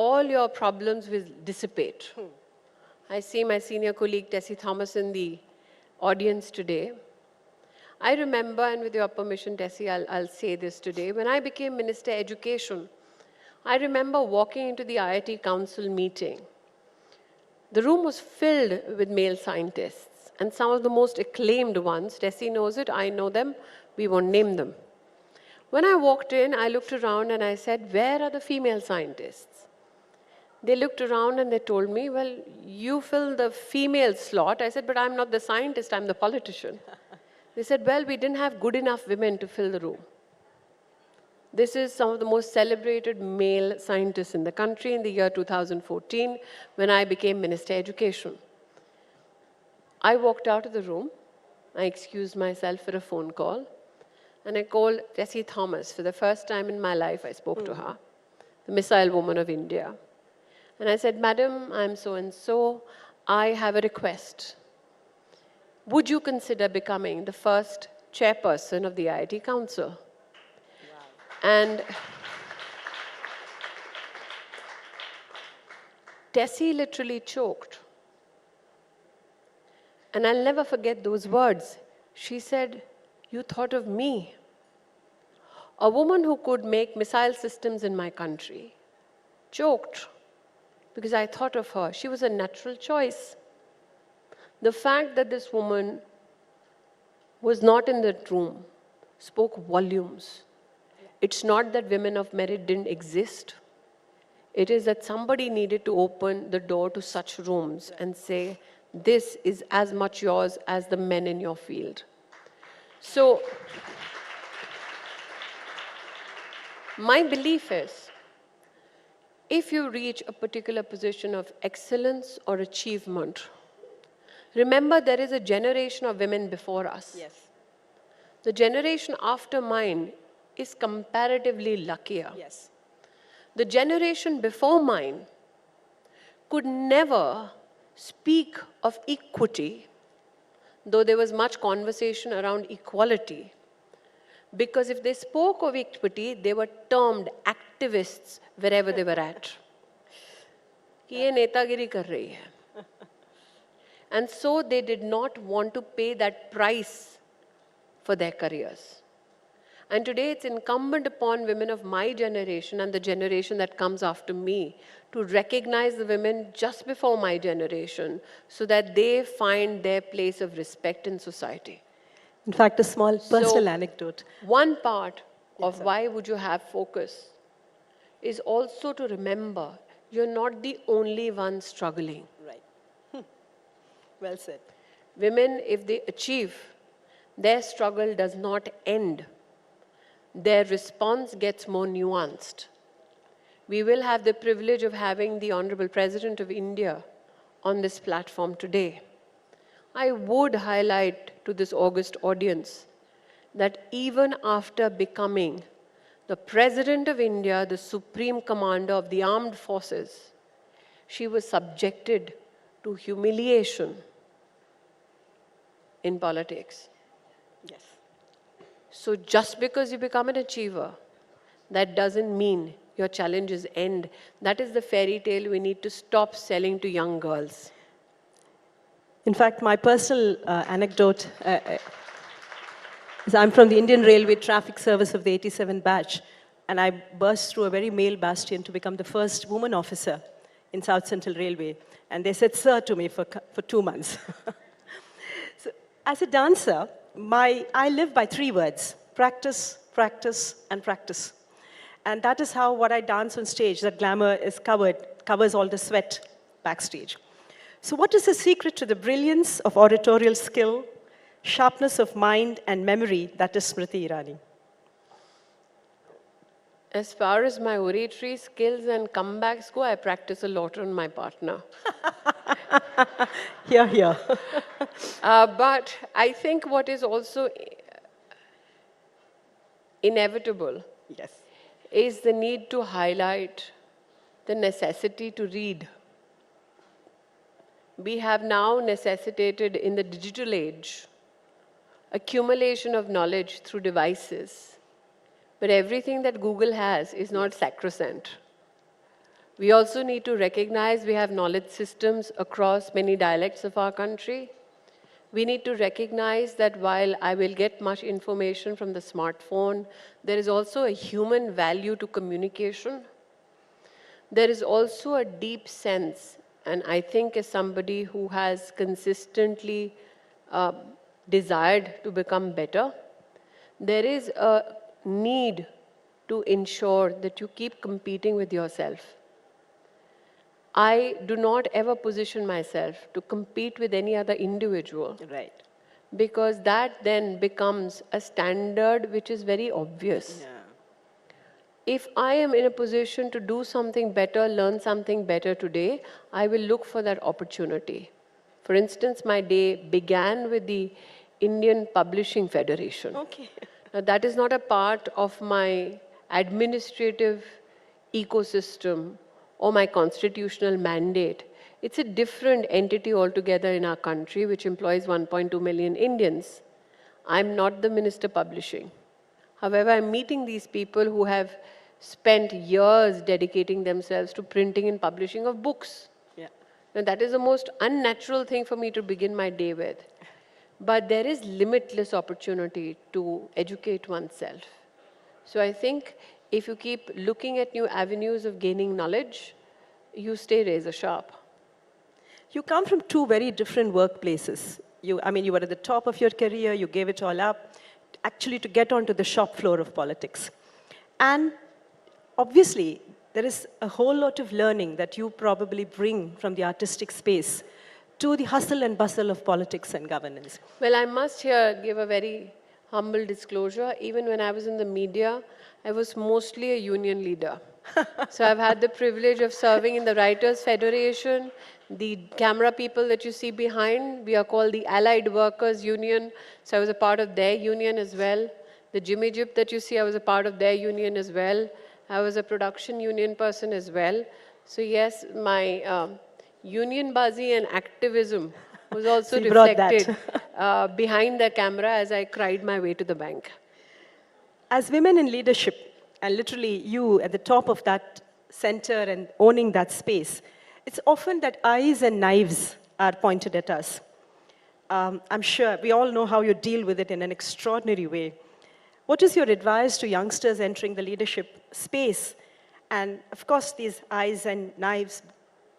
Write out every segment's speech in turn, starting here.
all your problems will dissipate. I see my senior colleague Tessie Thomas in the audience today. I remember, and with your permission, Tessie, I'll say this today. When I became Minister of Education, I remember walking into the IIT Council meeting. The room was filled with male scientists, and some of the most acclaimed ones. Tessie knows it, I know them, we won't name them. When I walked in, I looked around and I said, where are the female scientists? They looked around and they told me, well, you fill the female slot. I said, but I'm not the scientist, I'm the politician. They said, well, we didn't have good enough women to fill the room. This is some of the most celebrated male scientists in the country in the year 2014 when I became Minister of Education. I walked out of the room, I excused myself for a phone call, and I called Tessie Thomas. For the first time in my life, I spoke to her, the missile woman of India. And I said, Madam, I'm so-and-so, I have a request. Would you consider becoming the first chairperson of the IIT Council? Wow. And Tessie literally choked. And I'll never forget those words. She said, you thought of me. A woman who could make missile systems in my country choked because I thought of her. She was a natural choice. The fact that this woman was not in that room spoke volumes. It's not that women of merit didn't exist. It is that somebody needed to open the door to such rooms and say, this is as much yours as the men in your field. So, my belief is, if you reach a particular position of excellence or achievement, remember there is a generation of women before us. Yes. The generation after mine is comparatively luckier. Yes. The generation before mine could never speak of equity, though there was much conversation around equality. Because if they spoke of equity, they were termed activists wherever they were at. Ye netagiri kar rahi hai. And so they did not want to pay that price for their careers. And today it's incumbent upon women of my generation and the generation that comes after me to recognize the women just before my generation so that they find their place of respect in society. In fact, a small personal anecdote. One part of why would you have focus is also to remember you're not the only one struggling. Right. Well said. Women, if they achieve, their struggle does not end. Their response gets more nuanced. We will have the privilege of having the Honorable President of India on this platform today. I would highlight to this august audience that even after becoming the President of India, the Supreme Commander of the Armed Forces, she was subjected to humiliation in politics. Yes. So just because you become an achiever, that doesn't mean your challenges end. That is the fairy tale we need to stop selling to young girls. In fact, my personal anecdote is I'm from the Indian Railway Traffic Service of the 87 batch, and I burst through a very male bastion to become the first woman officer in South Central Railway. And they said, sir, to me for 2 months. So, as a dancer, I live by 3 words: practice, practice, and practice. And that is how what I dance on stage, that glamour is covers all the sweat backstage. So what is the secret to the brilliance of oratorial skill, sharpness of mind and memory that is Smriti Irani? As far as my oratory skills and comebacks go, I practice a lot on my partner. Hear, hear. But I think what is also inevitable is the need to highlight the necessity to read. We have now necessitated in the digital age accumulation of knowledge through devices. But everything that Google has is not sacrosanct. We also need to recognize we have knowledge systems across many dialects of our country. We need to recognize that while I will get much information from the smartphone, there is also a human value to communication. There is also a deep sense, and I think as somebody who has consistently uh, desired to become better, there is a need to ensure that you keep competing with yourself. I do not ever position myself to compete with any other individual. Right. Because that then becomes a standard which is very obvious. Yeah. If I am in a position to do something better, learn something better today, I will look for that opportunity. For instance, my day began with the Indian Publishing Federation. Okay. Now, that is not a part of my administrative ecosystem or my constitutional mandate. It's a different entity altogether in our country which employs 1.2 million Indians. I'm not the Minister Publishing. However, I'm meeting these people who have spent years dedicating themselves to printing and publishing of books. Yeah. Now, that is the most unnatural thing for me to begin my day with. But there is limitless opportunity to educate oneself. So I think if you keep looking at new avenues of gaining knowledge, you stay razor sharp. You come from two very different workplaces. You were at the top of your career, you gave it all up, actually to get onto the shop floor of politics. And obviously, there is a whole lot of learning that you probably bring from the artistic space to the hustle and bustle of politics and governance. Well, I must here give a very humble disclosure. Even when I was in the media, I was mostly a union leader. So I've had the privilege of serving in the Writers' Federation. The camera people that you see behind, we are called the Allied Workers Union. So I was a part of their union as well. The Jimmy Jip that you see, I was a part of their union as well. I was a production union person as well. So yes, my union buzzy and activism was also So you brought reflected that. behind the camera as I cried my way to the bank. As women in leadership, and literally you at the top of that center and owning that space, it's often that eyes and knives are pointed at us. I'm sure we all know how you deal with it in an extraordinary way. What is your advice to youngsters entering the leadership space? And of course, these eyes and knives,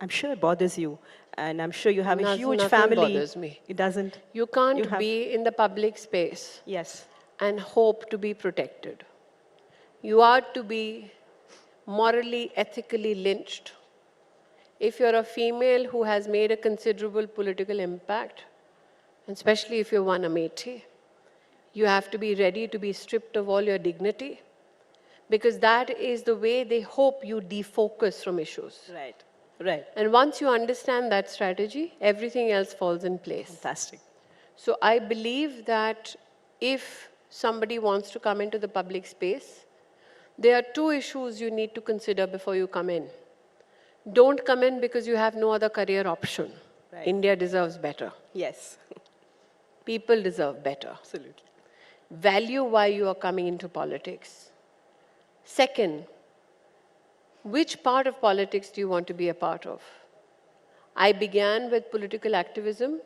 I'm sure it bothers you. And I'm sure you have a huge Nothing family. bothers me. It doesn't. You can't be in the public space Yes. and hope to be protected. You are to be morally, ethically lynched. If you're a female who has made a considerable political impact, and especially if you're one Amethi, you have to be ready to be stripped of all your dignity, because that is the way they hope you defocus from issues. Right. Right. And once you understand that strategy, everything else falls in place. Fantastic. So I believe that if somebody wants to come into the public space, there are two issues you need to consider before you come in. Don't come in because you have no other career option. Right. India deserves better. Yes. People deserve better. Absolutely. Value why you are coming into politics. Second, which part of politics do you want to be a part of? I began with political activism.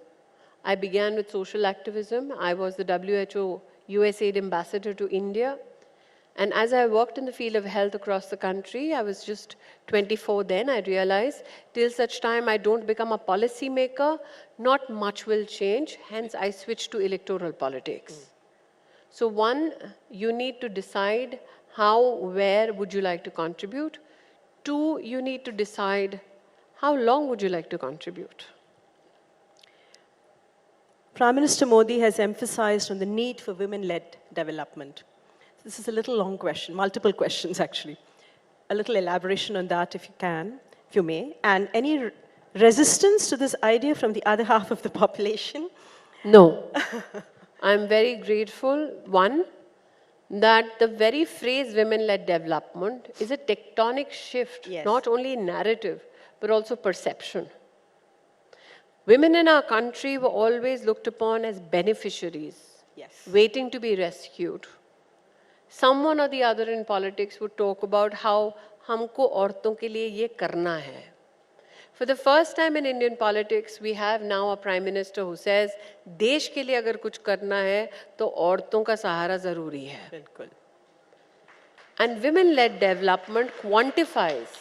I began with social activism. I was the WHO USAID ambassador to India. And as I worked in the field of health across the country, I was just 24 then, I realized, till such time I don't become a policy maker, not much will change. Hence, I switched to electoral politics. So one, you need to decide how, where would you like to contribute. Two, you need to decide how long would you like to contribute. Prime Minister Modi has emphasized on the need for women-led development. This is a little long question, multiple questions actually. A little elaboration on that if you can, if you may. And any resistance to this idea from the other half of the population? No. I'm very grateful, one, that the very phrase women-led development is a tectonic shift, Yes. not only in narrative, but also perception. Women in our country were always looked upon as beneficiaries, Yes. waiting to be rescued. Someone or the other in politics would talk about how हमको औरतों के लिए ये करना है. For the first time in Indian politics, we have now a Prime Minister who says, देश के लिए अगर कुछ करना है, तो औरतों का सहारा ज़रूरी है. बिल्कुल. And women-led development quantifies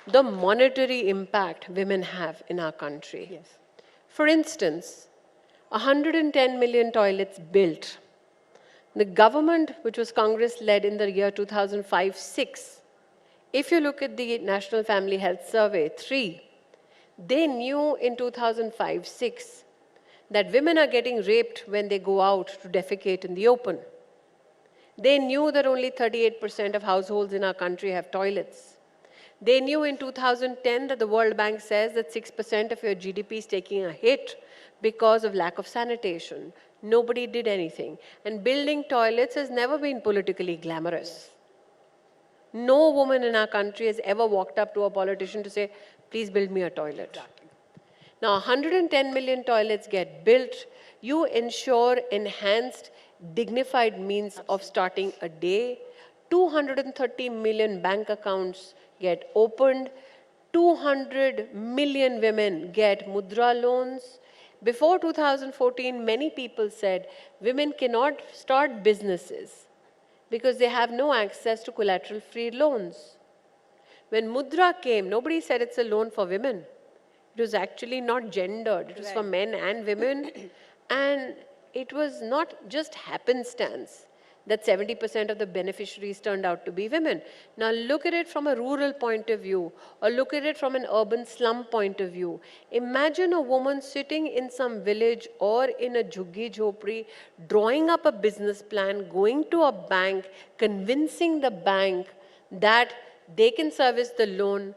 the monetary impact women have in our country. Yes. For instance, 110 million toilets built. The government, which was Congress-led in the year 2005-06, if you look at the National Family Health Survey 3, they knew in 2005-06 that women are getting raped when they go out to defecate in the open. They knew that only 38% of households in our country have toilets. They knew in 2010 that the World Bank says that 6% of your GDP is taking a hit because of lack of sanitation. Nobody did anything. And building toilets has never been politically glamorous. No woman in our country has ever walked up to a politician to say, please build me a toilet. Exactly. Now, 110 million toilets get built. You ensure enhanced, dignified means of starting a day. 230 million bank accounts get opened. 200 million women get mudra loans. Before 2014, many people said women cannot start businesses because they have no access to collateral-free loans. When Mudra came, nobody said it's a loan for women. It was actually not gendered. It was for men and women. And it was not just happenstance that 70% of the beneficiaries turned out to be women. Now look at it from a rural point of view, or look at it from an urban slum point of view. Imagine a woman sitting in some village or in a jhuggi jhopri, drawing up a business plan, going to a bank, convincing the bank that they can service the loan,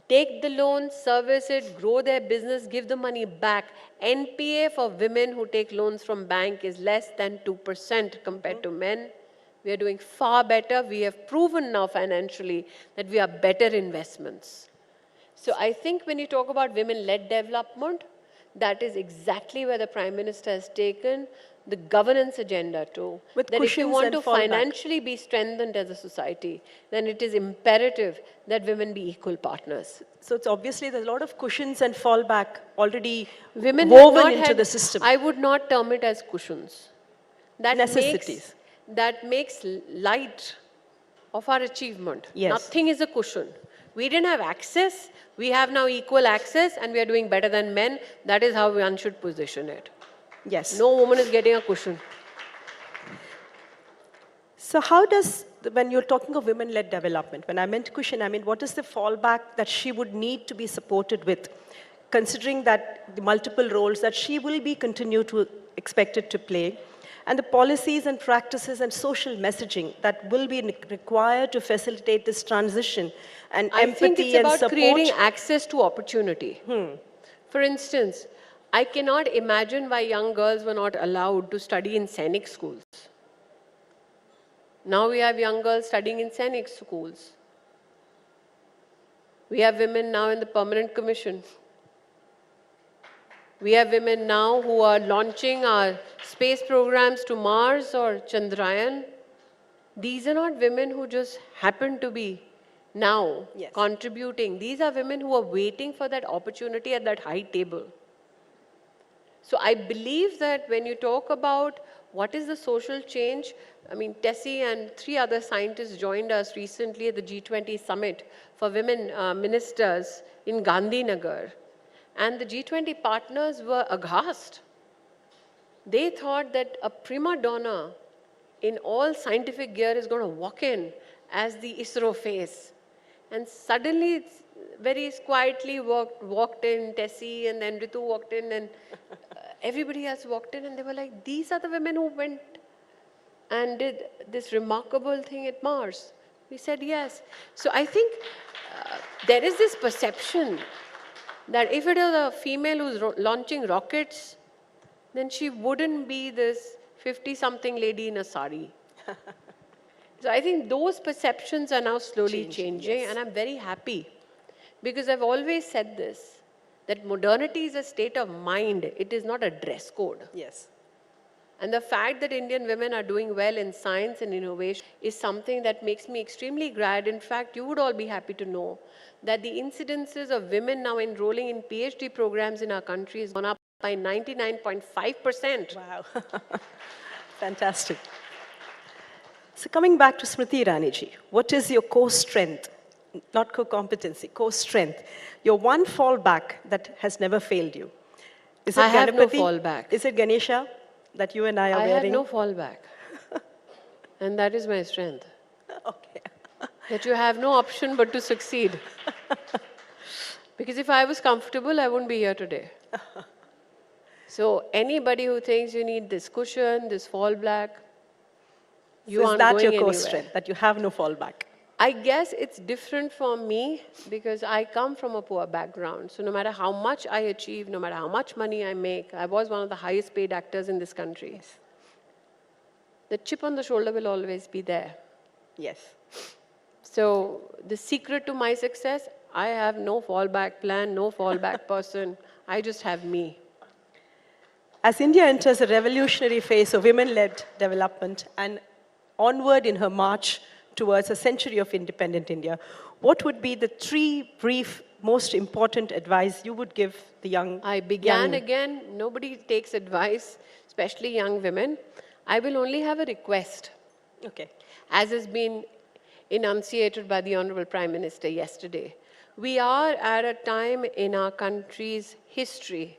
take the loan, service it, grow their business, give the money back. NPA for women who take loans from bank is less than 2% compared to men. We are doing far better. We have proven now financially that we are better investments. So I think when you talk about women-led development, that is exactly where the Prime Minister has taken the governance agenda too. With that if you cushions want and to fallback. financially be strengthened as a society, then it is imperative that women be equal partners. So it's obviously there's a lot of cushions and fallback already Women have woven not into had, the system. I would not term it as cushions. That Necessities. makes light of our achievement. Yes. Nothing is a cushion. We didn't have access. We have now equal access, and we are doing better than men. That is how one should position it. Yes. No woman is getting a cushion. So how does, when you're talking of women-led development, when I meant cushion, I mean, what is the fallback that she would need to be supported with, considering that the multiple roles that she will be continued to expected to play, and the policies and practices and social messaging that will be required to facilitate this transition and I think empathy it's and about support? creating access to opportunity. For instance, I cannot imagine why young girls were not allowed to study in Sainik schools. Now we have young girls studying in Sainik schools. We have women now in the Permanent Commission. We have women now who are launching our space programs to Mars or Chandrayaan. These are not women who just happen to be now contributing. These are women who are waiting for that opportunity at that high table. So I believe that when you talk about what is the social change, I mean, Tessie and 3 other scientists joined us recently at the G20 summit for women ministers in Gandhinagar. And the G20 partners were aghast. They thought that a prima donna in all scientific gear is going to walk in as the ISRO face. And suddenly, it's very quietly walked in, Tessie, and then Ritu walked in, and everybody else walked in, and they were like, these are the women who went and did this remarkable thing at Mars. We said yes. So I think there is this perception that if it is a female who's launching rockets, then she wouldn't be this 50-something lady in a sari. So I think those perceptions are now slowly changing, and I'm very happy. Because I've always said this, that modernity is a state of mind. It is not a dress code. Yes. And the fact that Indian women are doing well in science and innovation is something that makes me extremely glad. In fact, you would all be happy to know that the incidences of women now enrolling in PhD programs in our country has gone up by 99.5%. Wow. Fantastic. So coming back to Smriti Irani ji, what is your core strength? Not core competency, core strength. Your one fallback that has never failed you. Is it I have no Ganapati? fallback. Is it Ganesha that you and I are I wearing? have no fallback. And that is my strength. Okay. That you have no option but to succeed. Because if I was comfortable, I wouldn't be here today. So anybody who thinks you need this cushion, this fallback, you So aren't is that going your core anywhere. strength, that you have no fallback? I guess it's different from me because I come from a poor background. So no matter how much I achieve, no matter how much money I make, I was one of the highest paid actors in this country. Yes. The chip on the shoulder will always be there. Yes. So the secret to my success, I have no fallback plan, no fallback person. I just have me. As India enters a revolutionary phase of women-led development and onward in her march towards a century of independent India, what would be the 3 brief, most important advice you would give the young? I began again. Nobody takes advice, especially young women. I will only have a request. Okay. As has been enunciated by the Honorable Prime Minister yesterday. We are at a time in our country's history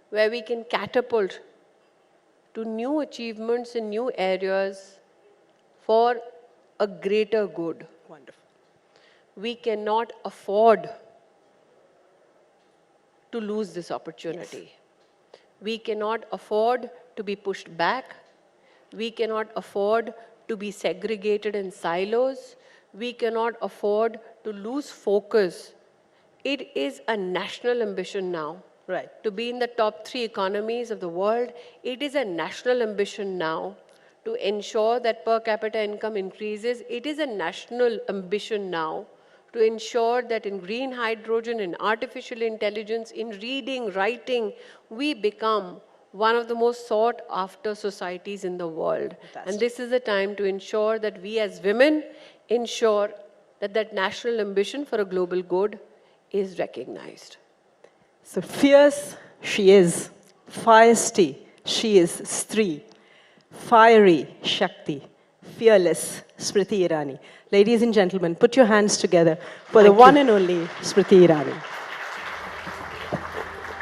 where we can catapult to new achievements in new areas for a greater good. Wonderful. We cannot afford to lose this opportunity. Yes. We cannot afford to be pushed back. We cannot afford to be segregated in silos. We cannot afford to lose focus. It is a national ambition now. Right. To be in the top 3 economies of the world. It is a national ambition now to ensure that per capita income increases. It is a national ambition now to ensure that in green hydrogen, in artificial intelligence, in reading, writing, we become one of the most sought after societies in the world. Fantastic. And this is the time to ensure that we as women ensure that that national ambition for a global good is recognized. So fierce, she is. Feisty, she is Stree. Fiery, Shakti. Fearless, Smriti Irani. Ladies and gentlemen, put your hands together for the one and only Smriti Irani.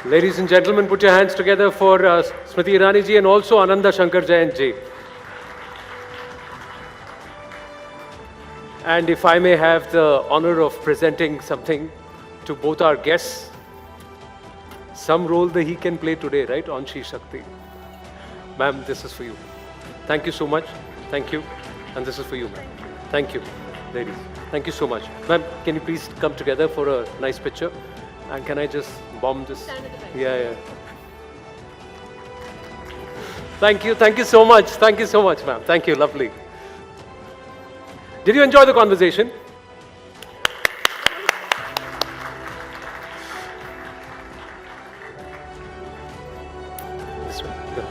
Ladies and gentlemen, put your hands together for Smriti Irani ji and also Ananda Shankar Jain ji. And if I may have the honor of presenting something to both our guests, some role that he can play today, right, on She Shakti. Ma'am, this is for you. Thank you so much. Thank you. And this is for you, ma'am. Thank you, ladies. Thank you so much. Ma'am, can you please come together for a nice picture? And can I just bomb this? Yeah. Thank you so much. Thank you so much, ma'am. Thank you, lovely. Did you enjoy the conversation? This way. Go.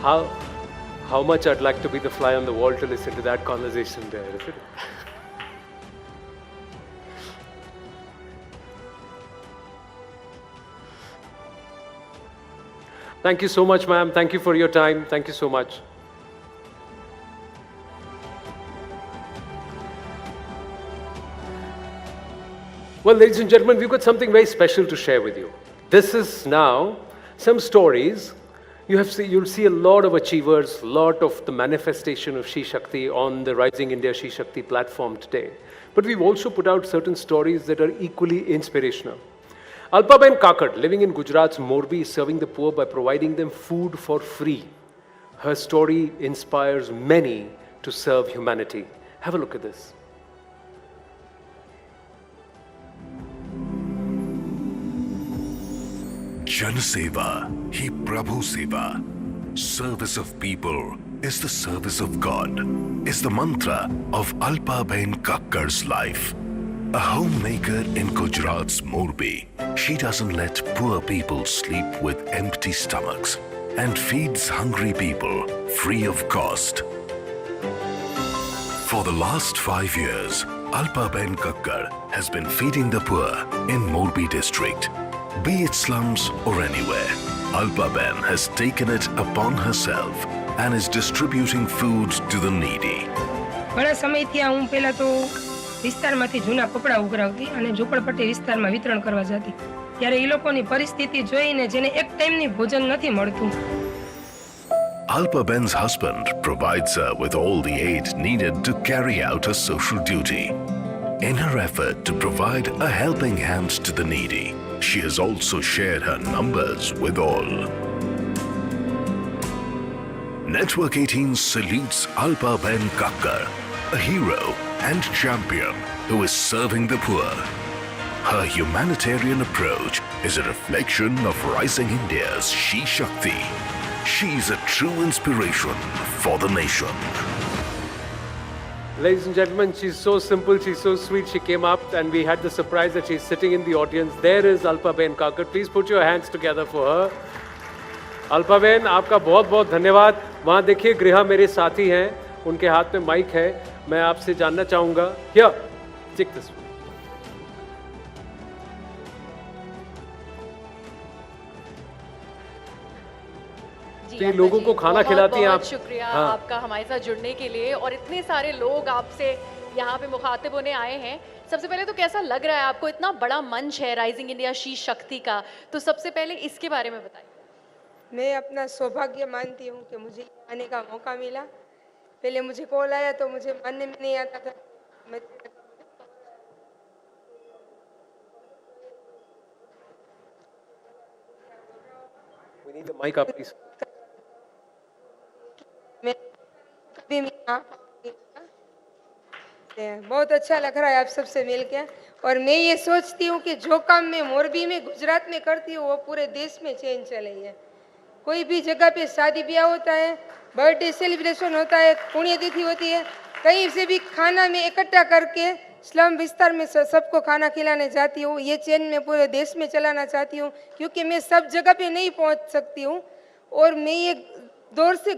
How much I'd like to be the fly on the wall to listen to that conversation there, isn't it? Thank you so much, ma'am. Thank you for your time. Thank you so much. Well, ladies and gentlemen, we've got something very special to share with you. This is now some stories. You'll see a lot of achievers, a lot of the manifestation of She Shakti on the Rising India She Shakti platform today. But we've also put out certain stories that are equally inspirational. Alpaben Kakad, living in Gujarat's Morbi, is serving the poor by providing them food for free. Her story inspires many to serve humanity. Have a look at this. Jan Seva, He Prabhu Seva, service of people is the service of God, is the mantra of Alpaben Kakkar's life. A homemaker in Gujarat's Morbi, she doesn't let poor people sleep with empty stomachs and feeds hungry people free of cost. For the last 5 years, Alpaben Kakkar has been feeding the poor in Morbi district. Be it slums or anywhere, Alpaben has taken it upon herself and is distributing food to the needy. ઘણા સમયથી હું પહેલા તો વિસ્તારમાંથી જૂના કપડાં ઉઘરાવતી અને ઝૂંપડપટ્ટી વિસ્તારમાં વિતરણ કરવા જતી. ત્યારે એ લોકોની પરિસ્થિતિ જોઈને જેને એક ટાઈમની ભોજન નથી મળતું. Alpaben's husband provides her with all the aid needed to carry out her social duty. In her effort to provide a helping hand to the needy, she has also shared her numbers with all. Network 18 salutes Alpaben Kakkar, a hero and champion who is serving the poor. Her humanitarian approach is a reflection of rising India's She Shakti. She is a true inspiration for the nation. Ladies and gentlemen, she's so simple, she's so sweet. She came up and we had the surprise that she's sitting in the audience. There is Alpaben Kakkar. Please put your hands together for her. Alpaben, आपका बहुत बहुत धन्यवाद. वहाँ देखिए गृहा मेरे साथी हैं, उनके हाथ में माइक है. मैं आपसे जानना चाहूँगा. Here, take this one. तो ये लोगों को खाना खिलाती हैं आप. बहुत शुक्रिया आपका हमारे साथ जुड़ने के लिए और इतने सारे लोग आपसे यहाँ पे मुखातिब होने आए हैं. सबसे पहले तो कैसा लग रहा है आपको? इतना बड़ा मंच है राइजिंग इंडिया शी शक्ति का, तो सबसे पहले इसके बारे में बताइए. मैं अपना सौभाग्य मानती हूँ कि मुझे आने का मौका मिला. पहले मुझे कॉल आया तो मुझे मानने में नहीं आता था. मैं We need the mic up, please. कभी बहुत अच्छा लग रहा है आप सबसे मिलके. और मैं ये सोचती हूँ कि जो काम मैं मोरबी में गुजरात में करती हूँ वो पूरे देश में चेंज चले है. कोई भी जगह पे शादी ब्याह होता है, बर्थडे सेलिब्रेशन होता है, पुण्यतिथि होती है, कहीं से भी खाना में इकट्ठा करके स्लम विस्तार में सबको खाना खिलाने जाती हूँ. ये चेन मैं पूरे देश में चलाना चाहती हूँ क्योंकि मैं सब जगह पे नहीं पहुँच सकती हूँ और मैं ये दौर से